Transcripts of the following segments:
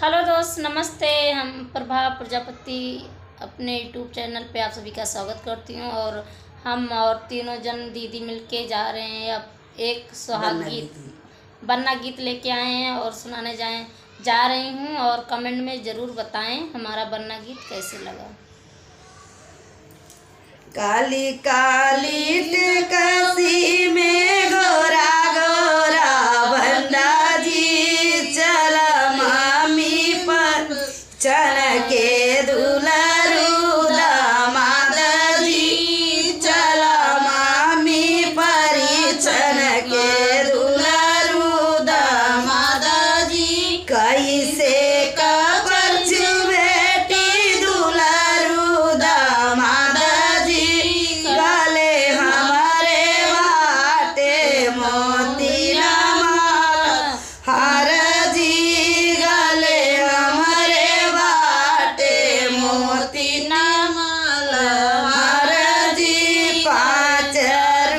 Hello दोस्त, नमस्ते। हम प्रभा प्रजापति अपने यूट्यूब चैनल पे आप सभी का स्वागत करती हूँ। और हम और तीनों जन दीदी मिलके जा रहे हैं। अब एक सुहाग गीत बन्ना गीत लेके आए हैं और सुनाने जा रही हूँ। और कमेंट में ज़रूर बताएं हमारा बन्ना गीत कैसे लगा। काली काली कसी में गोरा गोरा बन्ना जी चल मामी पर चल के दुलरू दामाद जी चल मामी परी चल के दुलरू दामाद जी कैसे कबर बेटी दुलरू दामाद गले हमारे बाटे मोती माला हर जी गले हमारे बाटे मोती माला हर जी 5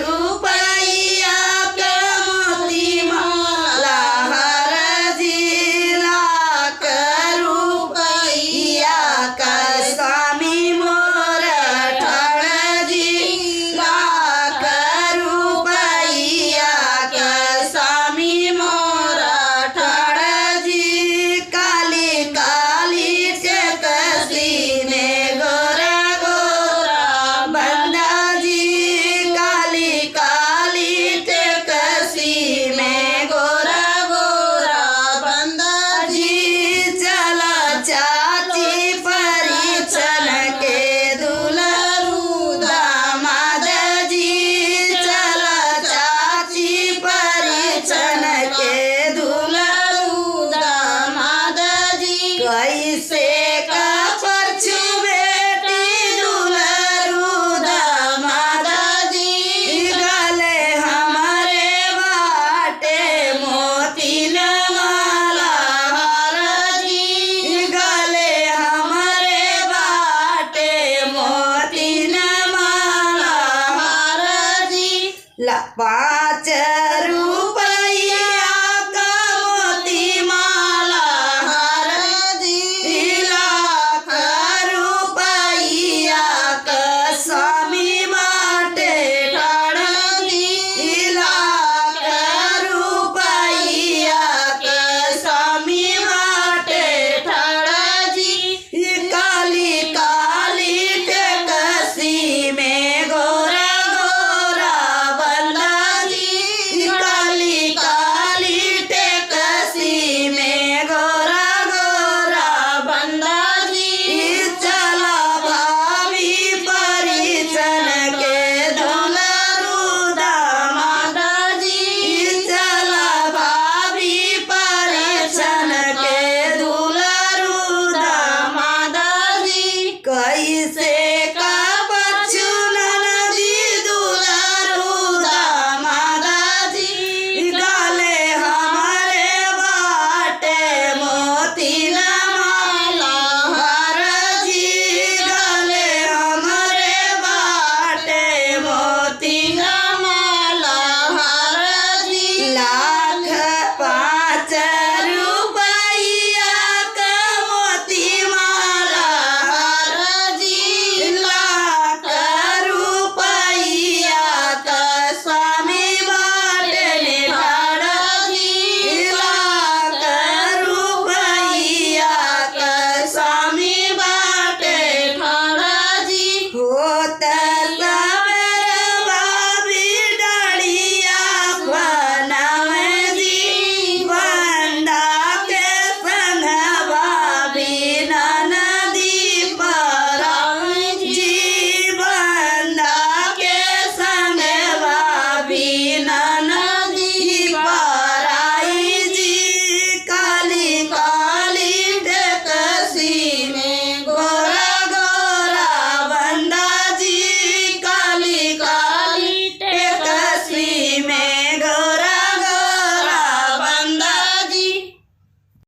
रुपया के मोती माला हर जी लाख रुपया का स्वामी मोर ठाण जी लाख रुपया का स्वामी मोर ठाण जी काली काली से कसी में गोरा गोरा बन्ना जी काली काली से कसी में गोरा गोरा बन्ना जी चला चाची परी चल के दुलरू दामाद जी चला चाची परी चल के दुलरू दामाद जी कैसे का परचू बेटी दुलरू दामाद जी गले हमारे बाटे मोती माला हर जी गले हमारे बाटे मोती माला हर जी